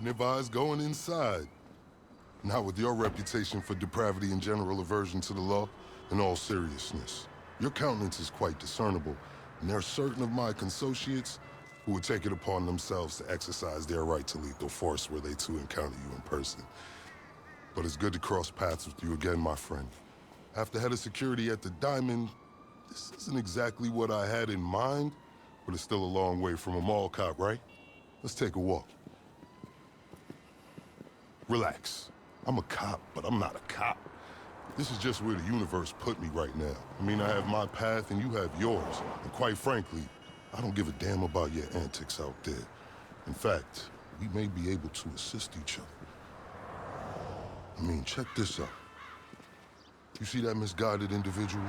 advise going inside. Not with your reputation for depravity and general aversion to the law. In all seriousness, your countenance is quite discernible, and there are certain of my consociates who would take it upon themselves to exercise their right to lethal force were they to encounter you in person. But it's good to cross paths with you again, my friend. After head of security at the Diamond, this isn't exactly what I had in mind, but it's still a long way from a mall cop, right? Let's take a walk. Relax. I'm a cop, but I'm not a cop. This is just where the universe put me right now. I mean, I have my path and you have yours. And quite frankly, I don't give a damn about your antics out there. In fact, we may be able to assist each other. I mean, check this out. You see that misguided individual?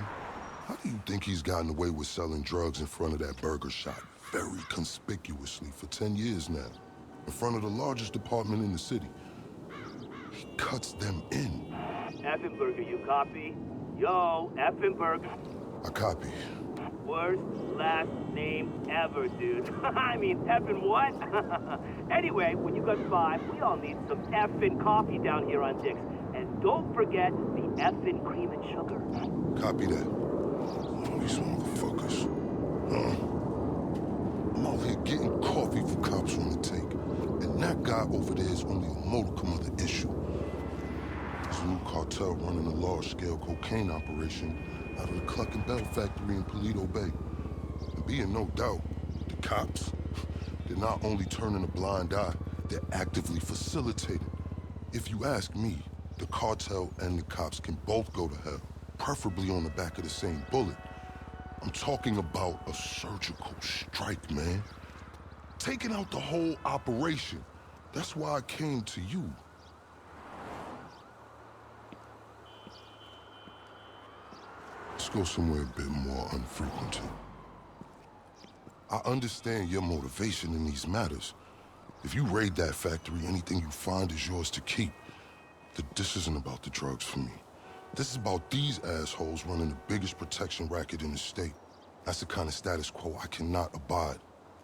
How do you think he's gotten away with selling drugs in front of that burger shop very conspicuously for 10 years now? In front of the largest department in the city. He cuts them in. Effenberger, you copy? Yo, Effenberger. I copy. Worst last name ever, dude. I mean, effing what? Anyway, when you got 5, we all need some effing coffee down here on Dick's. And don't forget the effing cream and sugar. Copy that. Oh, these motherfuckers. I'm out here getting coffee for cops on the take. And that guy over there is only a modicum of the issue. There's a new cartel running a large-scale cocaine operation out of the Cluckin Bell factory in Paleto Bay. And be in no doubt, the cops, they're not only turning a blind eye, they're actively facilitating. If you ask me, the cartel and the cops can both go to hell, preferably on the back of the same bullet. I'm talking about a surgical strike, man. Taking out the whole operation. That's why I came to you. Let's go somewhere a bit more unfrequented. I understand your motivation in these matters. If you raid that factory, anything you find is yours to keep. This isn't about the drugs for me. This is about these assholes running the biggest protection racket in the state. That's the kind of status quo I cannot abide.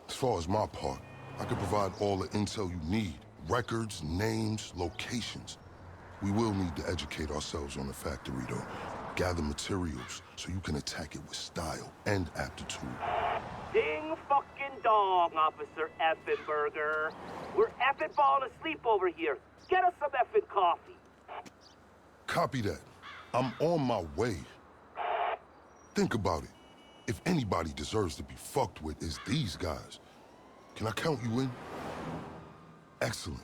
As far as my part, I can provide all the intel you need. Records, names, locations. We will need to educate ourselves on the factory, though. Gather materials so you can attack it with style and aptitude. Ding fucking dong, Officer Effenberger. We're effing falling asleep over here. Get us some effing coffee. Copy that. I'm on my way. Think about it. If anybody deserves to be fucked with, it's these guys. Can I count you in? Excellent.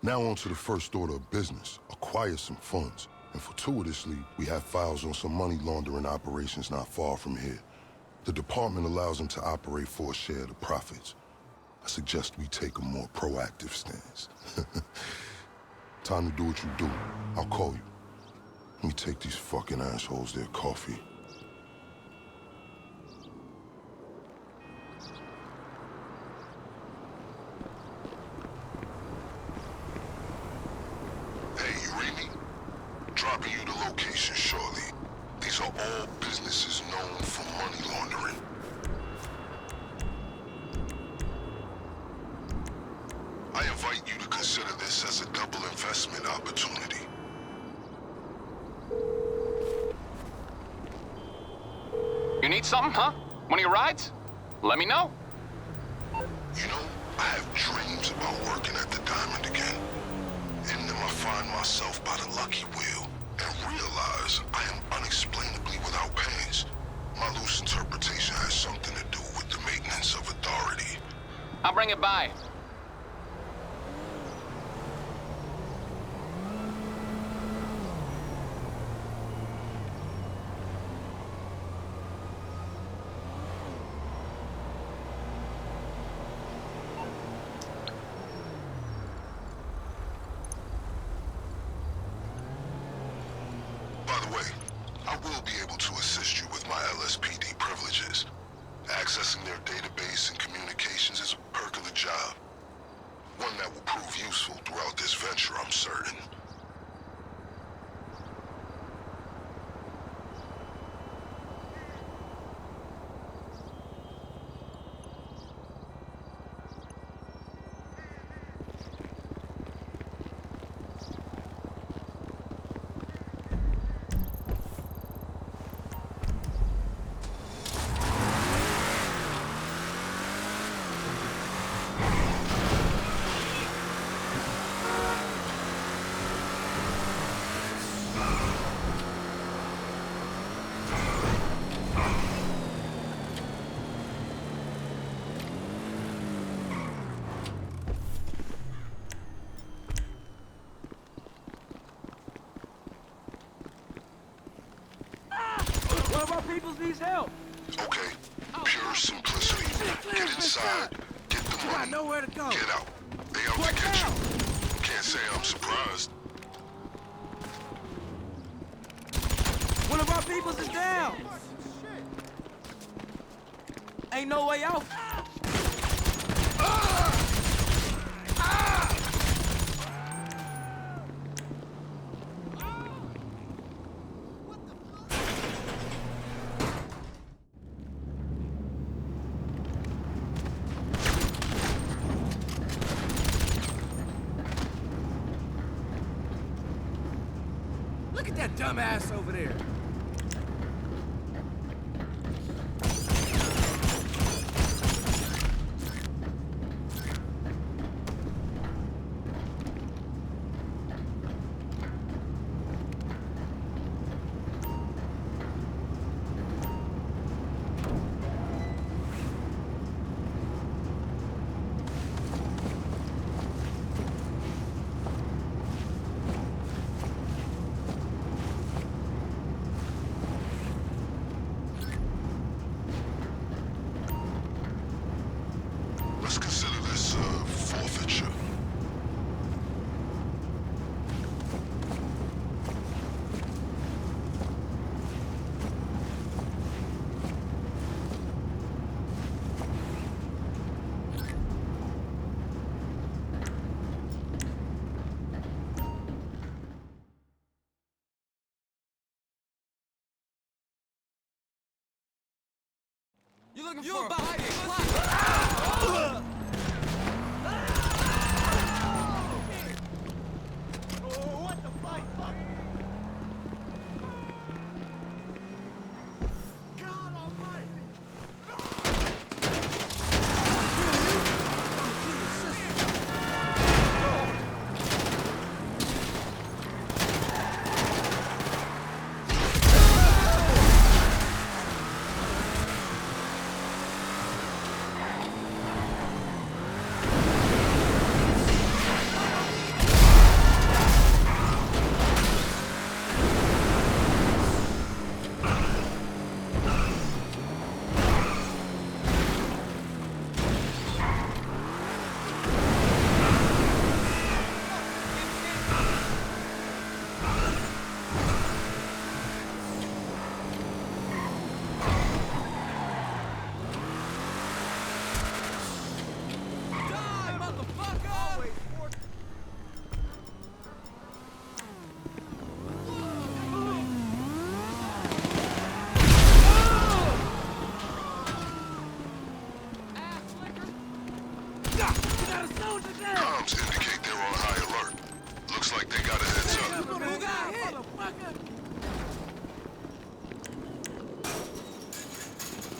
Now on to the first order of business. Acquire some funds. And fortuitously, we have files on some money laundering operations not far from here. The department allows them to operate for a share of the profits. I suggest we take a more proactive stance. Time to do what you do. I'll call you. Let me take these fucking assholes their coffee. Hey, you read me? Dropping you the location shortly. These are all businesses known for money laundering. I invite you to consider this as a double investment opportunity. You need something, huh? One of your rides? Let me know. You know, I have dreams about working at the Diamond again. In them I find myself by the lucky wheel and realize I am unexplainably without pants. My loose interpretation has something to do with the maintenance of authority. I'll bring it by. By the way, I will be able to assist you with my LSPD privileges. Accessing their database and communications is a perk of the job. One that will prove useful throughout this venture, I'm certain. needs help. Okay. Pure simplicity. Get inside, get the money, Nowhere to go. get out. They out to get you. Can't say I'm surprised. One of our peoples is down. Ain't no way out. Look at that dumbass over there. Let's consider this, forfeiture. You looking for a fight? Comms indicate they're on high alert. Looks like they got a heads up.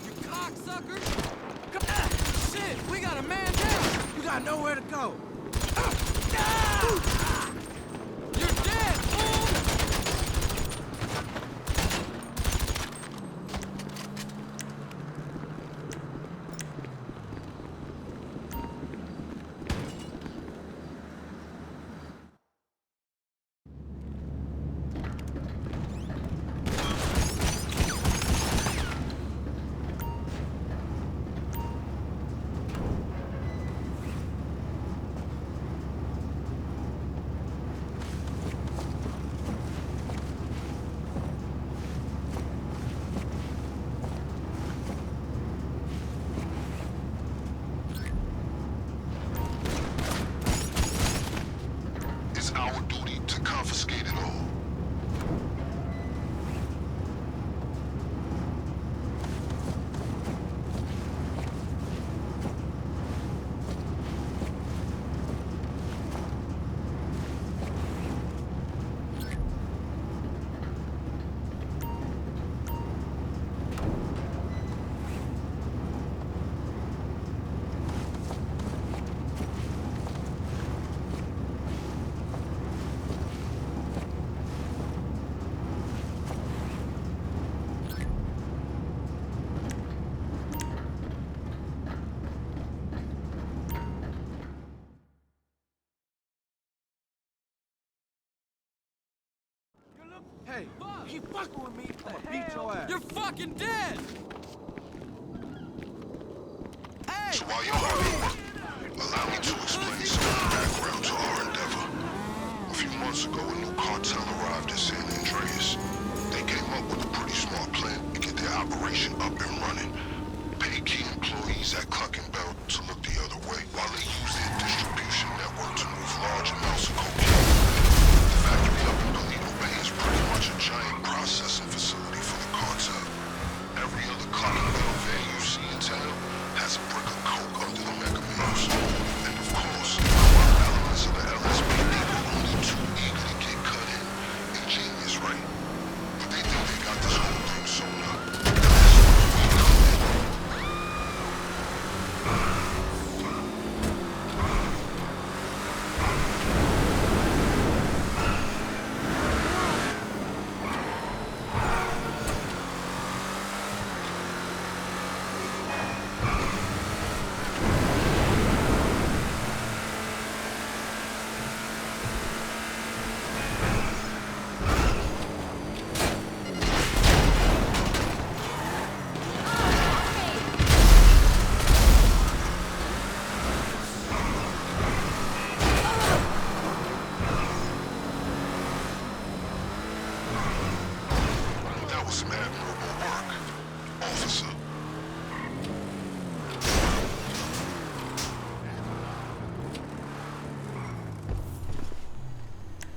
You cocksucker! Shit, we got a man down! You got nowhere to go! You're dead, fool! It's our duty to confiscate it all. Hey, Keep fucking with me, I'm gonna beat your ass. You're fucking dead! Hey! So while you're hard at work, allow me to explain some of the background to our endeavor. A few months ago, a new cartel arrived in San Andreas. They came up with a pretty smart plan to get their operation up and running. Pay key employees at Cluckin Bell to look the other way, while they use their distribution network to move large amounts of cocaine. The factory up in Toledo Bay is pretty much a giant processing facility for the cartel. Every other Cluckin Bell van you see in town has a brick of coke under the mega mills. And of course, elements of the LSPD were only too eager to get cut in. Ingenious, right? But they think they got this whole thing sewn up. And that's where we come in. That was some admirable work, officer.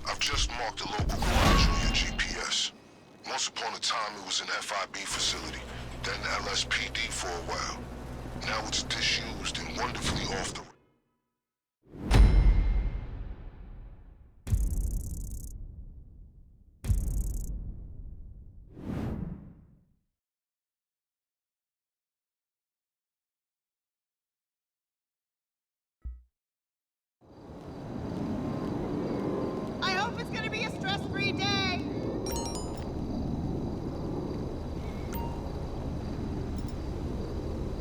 I've just marked a local garage on your GPS. Once upon a time, it was an FIB facility, then LSPD for a while. Now it's disused and wonderfully off the... I hope it's gonna be a stress-free day.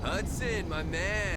Hudson, my man.